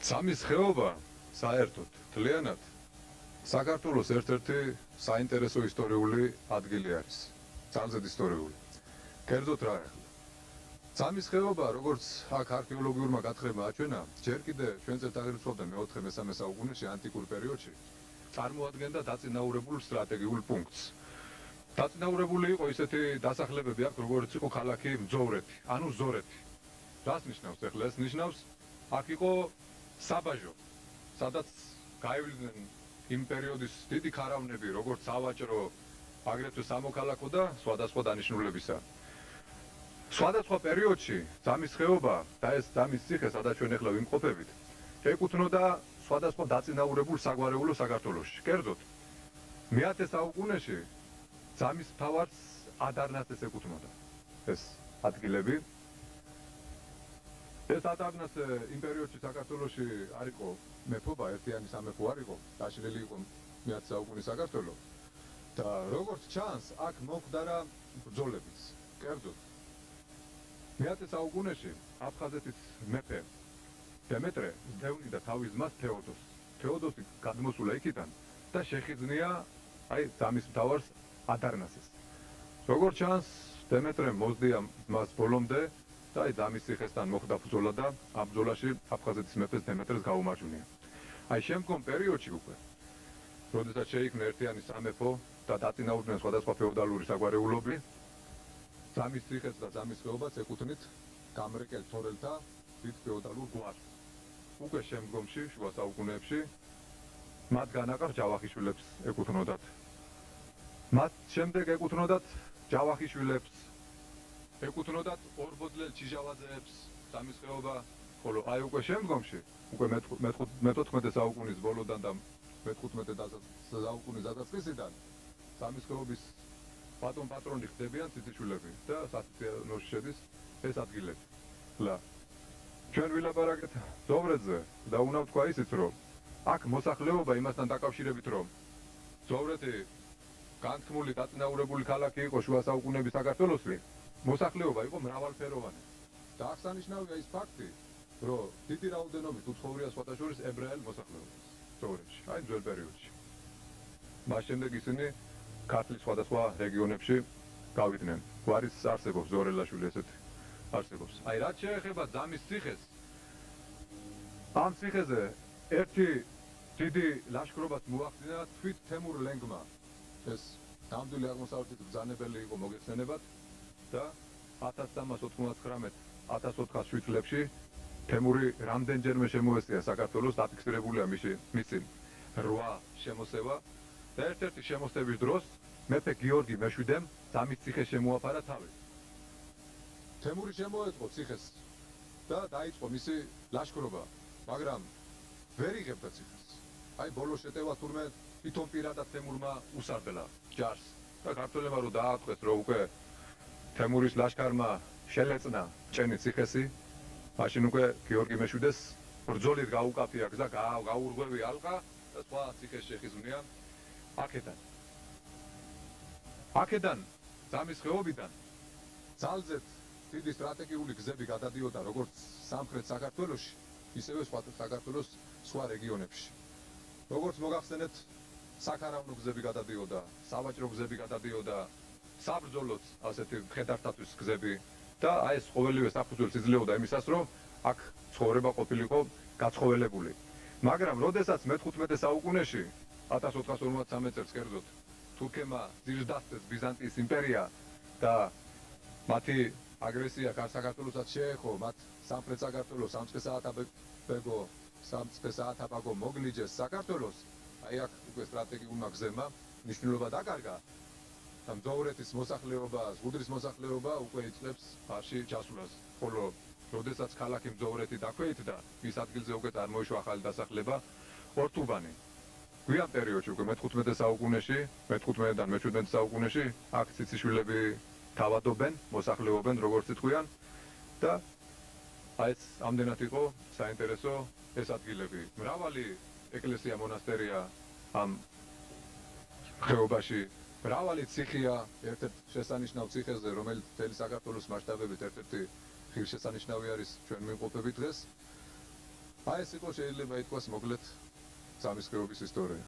სამის ხეობა საერთოდ თლიანად საქართველოს ერთ-ერთი საინტერესო ისტორიული ადგილი არის. ძალზედ ისტორიული. კერძოდ რა ახლა. სამის ხეობა, როგორც აქ არქეოლოგიურმა გათხრებმა აჩვენა, ჯერ კიდევ ჩვენ წელთაღრიცხვამდე მე-4-მესამე საუკუნეში ანტიკურ პერიოდში წარმოადგენდა დაწინაურებულ სტრატეგიულ პუნქტს. დაწინაურებული იყო ისეთი დასახლებები აქ, როგორც იყო ქალაქი მძოვრეთი, ანუ ზორეთი. რას ნიშნავს ახლა? ეს ნიშნავს, აქ იყო საბაჟო, სადაც გაივლიდნენ იმ პერიოდის დიდი ქარავნები, როგორც სავაჭრო, აგრეთვე სამოქალაქო და სხვადასხვა დანიშნულებისა. სხვადასხვა პერიოდში ძამის ხეობა და ეს ძამის ციხე, სადაც ჩვენ ახლა ვიმყოფებით, ეკუთვნოდა სხვადასხვა დაწინაურებულ საგვარეულო საქართველოში. კერძოდ, მე-10 საუკუნეში ძამის მთავარს ადარნასეს ეკუთვნოდა ეს ადგილები. ეს ადარნასე იმ პერიოდში საქართველოში არ იყო მეფობა, ერთიანი სამეფო არ იყო, დაშლილი იყო მე-10 საუკუნის საქართველო. და როგორც ჩანს, აქ მოხდა ბრძოლებიც. კერძოდ, მე-10 საუკუნეში აფხაზეთის მეფე დემეტრე ზდევნიდა თავის ძმას თეოდოსს. თეოდოსი გადმოსულა იქიდან და შეხიზნია ძამის მთავარს ადარნასეს. როგორც ჩანს, დემეტრე მოსდია მას ბოლომდე და ძამის ციხესთან მოხდა ბრძოლა და ამ ბრძოლაში აფხაზეთის მეფეს დემეტრეს გაუმარჯვია. შემდგომ პერიოდში უკვე, როდესაც შეიქმნა ერთიანი სამეფო და დაწინაურდნენ სხვადასხვა ფეოდალური საგვარეულობი, ძამის ციხეს და ძამის ხეობას ეკუთვნით გამრეკელ თორელთა დიდ ფეოდალურ გვარს. უკვე შემდგომში, შუა საუკუნეებში, მათ განაყარ ჯავახიშვილებს ეკუთვნოდათ. მათ შემდეგ ეკუთვნოდათ ჯავახიშვილებს, ეკუთვნოდათ ორბოძლელ ჩიჟავაძეებს ძამის ხეობა, ხოლო უკვე შემდგომში, უკვე მე-14 საუკუნის ბოლოდან და მე-15 საუკუნის დასაწყისიდან ძამის ხეობის ბატონ-პატრონი ხდებიან ციციშვილები და სასიცილოში შედის ეს ადგილები. ჩვენ ვილაპარაკეთ ზოვრეთზე და უნდა ვთქვა ისიც, რომ აქ მოსახლეობა იმასთან დაკავშირებით, რომ ზოვრეთი განთქმული დაწინაურებული ქალაქი იყო შუა საუკუნეების საქართველოსში, მოსახლეობა იყო მრავალფეროვანი. და აღსანიშნავია ის ფაქტი, რომ დიდი რაოდენობით უცხოვრია სხვადასხვა ებრაელ მოსახლეობას ზოვრეთში, ძველ პერიოდში. მას შემდეგ ისინი ქართლის სხვადასხვა რეგიონებში გავიდნენ. გვარის არსებობს ზორელაშვილი ესეთი არსებობს. რაც შეეხება ძამის ციხეს, ამ ციხეზე ერთი დიდი ლაშქრობაც მოახდინა თვით თემურ ლენგმა. ეს ნამდვილი აღმოსავლეთის ბრძანებელი იყო მოგეხსენებათ და 1399-1407 წლებში თემური რამდენჯერმე შემოესწია საქართველოს, დაფიქსირებულია მისი 8 შემოსევა და ერთ-ერთი შემოსევის დროს მეფე გიორგი მე-7-მ ძამის ციხე შემოაფარა თავი. თემური შემოეწყო ციხეს და დაიწყო მისი ლაშქრობა, მაგრამ ვერ იღებდა ციხეს. ბოლოს შეტევა თურმე თვითონ პირადად თემურმა უსარდლა ჯარს და ქართველებმა რომ დაატყვეს, რომ უკვე თემურის ლაშქარმა შელეწნა ჭენი ციხესი, მაშინ უკვე გიორგი მე-7-ს ბრძოლით გაუკაფია გზა, გაურღვევი ალყა და სხვა ციხეს შეხიზვნია აქედან ძამის ხეობიდან ძალზედ დიდი სტრატეგიული გზები გადადიოდა როგორც სამხრეთ საქართველოში, ისევე საქართველოს სხვა რეგიონებში. როგორც მოგახსენეთ, საქარავნო გზები გადადიოდა, სავაჭრო გზები გადადიოდა, საბრძოლოც ასეთი მხედართათვის გზები და ეს ყოველივე საფუძველს იძლეოდა იმისას, რომ აქ ცხოვრება ყოფილიყო გაცხოველებული. მაგრამ როდესაც მე-15 საუკუნეში 1453 წელს კერძოდ თურქებმა ძირს დასწეს ბიზანტიის იმპერია და მათი აგრესია საქართველოსაც შეეხო, მათ სამხრეთ საქართველოს სამწყე-საათაბაგო მოგლიჯეს საქართველოს, აქ უკვე სტრატეგიულმა გზებმა მნიშვნელობა დაკარგა და მძოვრეთის მოსახლეობა, ზღუდრის მოსახლეობა უკვე იწყებს ბარში ჩასვლას, ხოლო როდესაც ქალაქი მძოვრეთი დაქვეითდა, მის ადგილზე უკვე წარმოიშვა ახალი დასახლება ორთუბანი. გვიან პერიოდში უკვე მე-15 საუკუნეში, მე-15-დან მე-17 საუკუნეში აქ ციციშვილები თავადობენ, მოსახლეობენ, როგორც იტყვიან და ეს ამდენად იყო საინტერესო ეს ადგილები. მრავალი ეკლესია, მონასტერია ამ ხეობაში, მრავალი ციხეა, ერთ-ერთი შესანიშნავ ციხეზე, რომელიც მთელი საქართველოს მასშტაბებით ერთ-ერთი ღირსშესანიშნავი არის ჩვენ ვიმყოფებით დღეს. აი ეს იყო შეიძლება ითქვას მოკლედ სამისქრეობის ისტორია.